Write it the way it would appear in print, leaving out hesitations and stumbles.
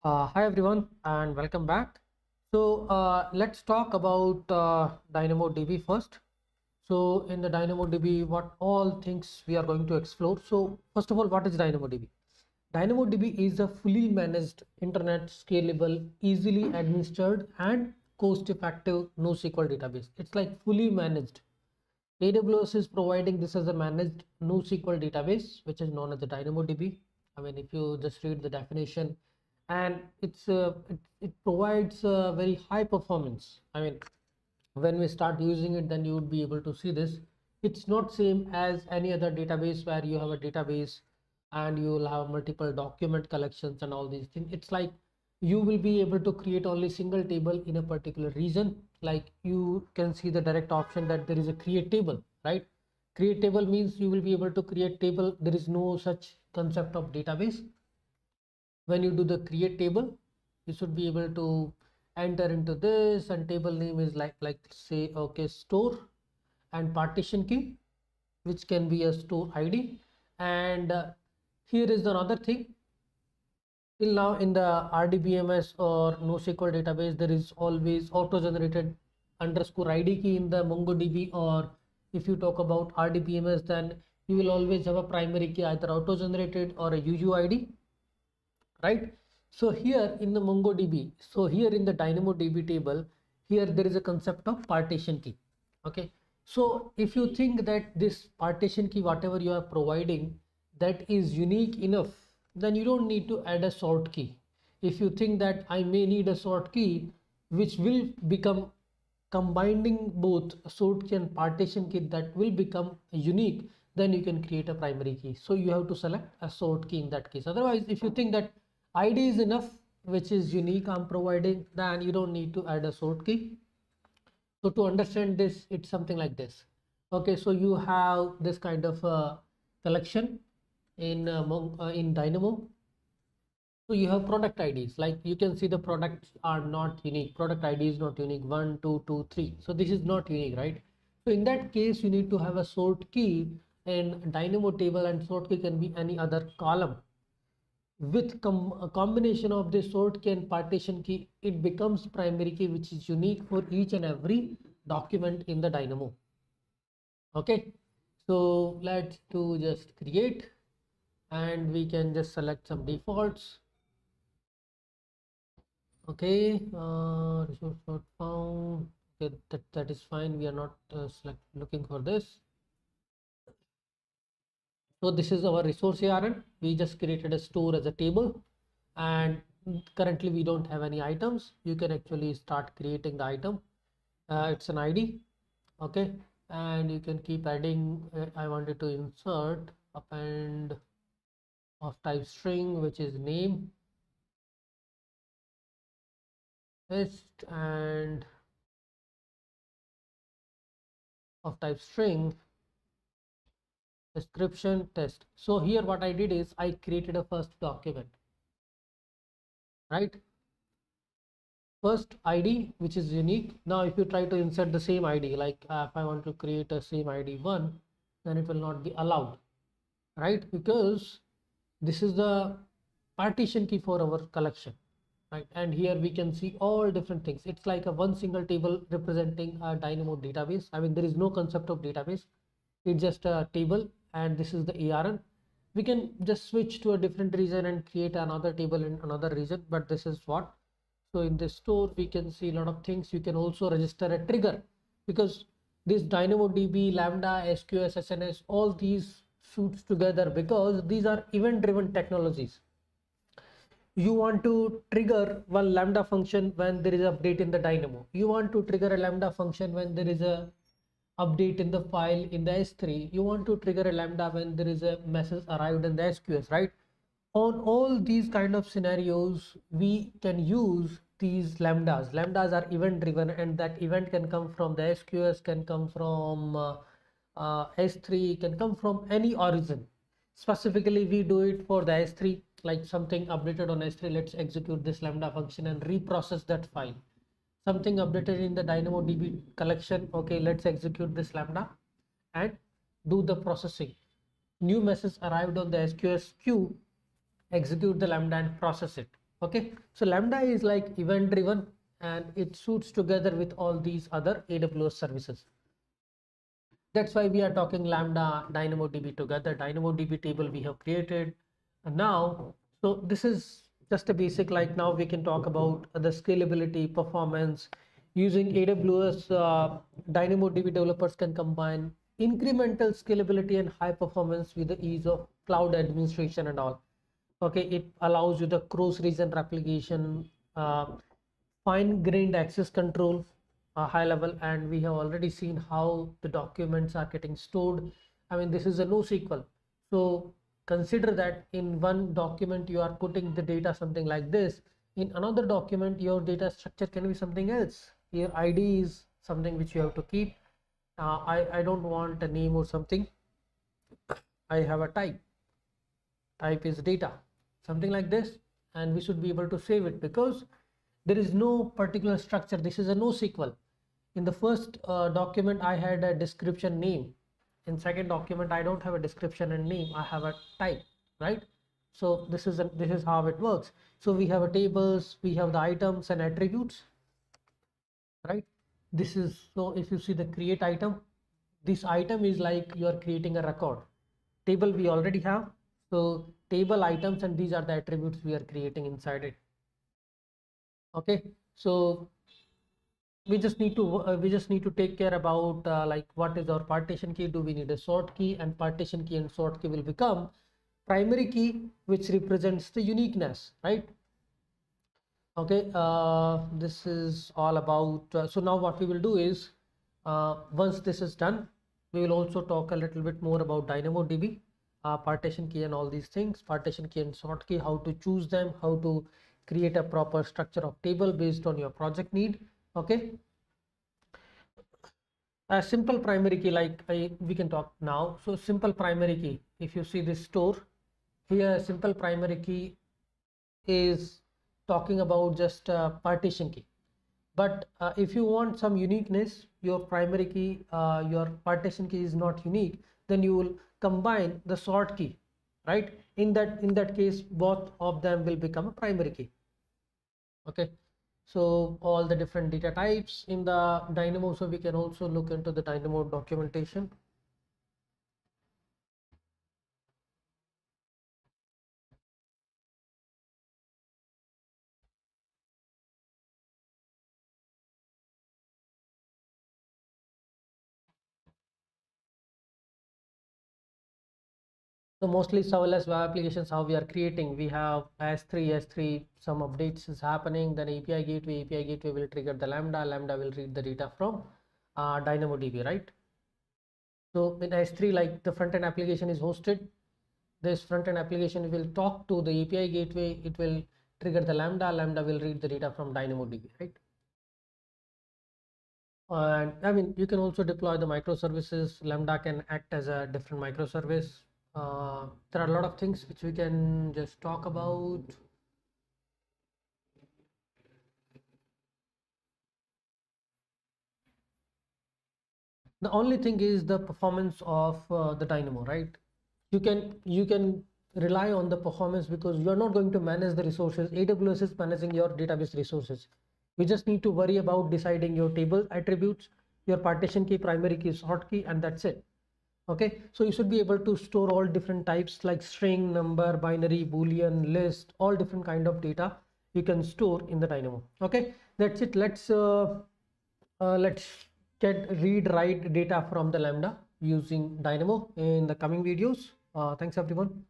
Hi everyone and welcome back. Let's talk about DynamoDB first. So in the DynamoDB, what all things we are going to explore. So first of all, what is DynamoDB? DynamoDB is a fully managed internet scalable, easily administered and cost-effective NoSQL database. It's like fully managed. AWS is providing this as a managed NoSQL database, which is known as the DynamoDB. I mean, if you just read the definition, and it provides very high performance. I mean, when we start using it, then you would be able to see this. It's not same as any other database where you have a database and you will have multiple document collections and all these things. It's like you will be able to create only single table in a particular region. Like you can see the direct option that there is a create table, right? Create table means you will be able to create table. There is no such concept of database. When you do the create table, you should be able to enter into this, and table name is like say okay store, and partition key, which can be a store ID. And here is another thing. Till now in the RDBMS or NoSQL database, there is always auto-generated underscore ID key in the MongoDB, or if you talk about RDBMS, then you will always have a primary key, either auto-generated or a UUID, right? So here in the MongoDB, so here in the DynamoDB table, here there is a concept of partition key. Okay, so if you think that this partition key, whatever you are providing, that is unique enough, then you don't need to add a sort key. If you think that I may need a sort key, which will become combining both sort key and partition key, that will become unique, then you can create a primary key. So you have to select a sort key in that case. Otherwise, if you think that ID is enough, which is unique I'm providing, then you don't need to add a sort key. So to understand this, it's something like this. Okay, so you have this kind of collection in Dynamo. So you have product IDs, like you can see the products are not unique. Product ID is not unique, 1, 2, 2, 3. So this is not unique, right? So in that case, you need to have a sort key in Dynamo table, and sort key can be any other column. With a combination of the sort key and partition key, it becomes primary key, which is unique for each and every document in the Dynamo. Okay, so let's do just create, and we can just select some defaults. Okay, resource not found. Okay, that is fine. We are not looking for this. So this is our resource ARN. We just created a store as a table, and currently we don't have any items. You can actually start creating the item. It's an ID. Okay, and you can keep adding. I wanted to insert append of type string, which is name, list, and of type string description test. So here what I did is I created a first document, right? First ID, which is unique. Now if you try to insert the same ID, like if I want to create a same ID 1, then it will not be allowed, right? Because this is the partition key for our collection, right? And here we can see all different things. It's like a one single table representing a Dynamo database. I mean, there is no concept of database. It's just a table, and this is the ARN. We can just switch to a different region and create another table in another region, but this is what. So in this store, we can see a lot of things. You can also register a trigger, because this DynamoDB, Lambda, SQS, SNS, all these suits together, because these are event-driven technologies. You want to trigger one Lambda function when there is an update in the Dynamo. You want to trigger a Lambda function when there is a update in the file in the S3. You want to trigger a Lambda when there is a message arrived in the SQS, right? On all these kind of scenarios, we can use these Lambdas. Lambdas are event driven, and that event can come from the SQS, can come from S3, can come from any origin. Specifically, we do it for the S3, like something updated on S3. Let's execute this Lambda function and reprocess that file. Something updated in the DynamoDB collection. Okay, let's execute this Lambda and do the processing. New message arrived on the SQS queue, execute the Lambda and process it. Okay, so Lambda is like event driven and it suits together with all these other AWS services. That's why we are talking Lambda, DynamoDB together. DynamoDB table we have created. And now, so this is just a basic, like now we can talk about the scalability, performance. Using AWS, DynamoDB developers can combine incremental scalability and high performance with the ease of cloud administration and all. Okay, it allows you the cross-region replication, fine-grained access control, high level, and we have already seen how the documents are getting stored. I mean, this is a NoSQL. So consider that in one document you are putting the data something like this. In another document, your data structure can be something else. Your ID is something which you have to keep. I don't want a name or something. I have a type is data, something like this, and we should be able to save it because there is no particular structure. This is a NoSQL. In the first document I had a description name. In second document I don't have a description and name, I have a type, right? So this is how it works. So we have a tables, we have the items and attributes, right? This is, so if you see the create item, this item is like you are creating a record. Table we already have, so table items, and these are the attributes we are creating inside it. Okay, so we just need to take care about like what is our partition key. Do we need a sort key? And partition key and sort key will become primary key, which represents the uniqueness, right? Okay, this is all about so now what we will do is once this is done, we will also talk a little bit more about DynamoDB, partition key and all these things, partition key and sort key, how to choose them, how to create a proper structure of table based on your project need. Okay, a simple primary key, like we can talk now. So simple primary key, if you see this store here, simple primary key is talking about just partition key. But if you want some uniqueness, your primary key, your partition key is not unique, then you will combine the sort key, right? In that case, both of them will become a primary key. Okay, so all the different data types in the Dynamo. So we can also look into the Dynamo documentation. So mostly serverless web applications, how we are creating, we have S3, some updates is happening, then API gateway will trigger the Lambda will read the data from DynamoDB, right? So in S3, like the front-end application is hosted, this front-end application will talk to the API gateway, it will trigger the Lambda will read the data from DynamoDB, right? And I mean, you can also deploy the microservices. Lambda can act as a different microservice. There are a lot of things which we can just talk about. The only thing is the performance of the Dynamo, right? You can rely on the performance because you are not going to manage the resources. AWS is managing your database resources. You just need to worry about deciding your table attributes, your partition key, primary key, sort key, and that's it. Okay, so you should be able to store all different types like string, number, binary, boolean, list, all different kind of data you can store in the Dynamo. Okay, that's it. Let's get read write data from the Lambda using Dynamo in the coming videos. Thanks everyone.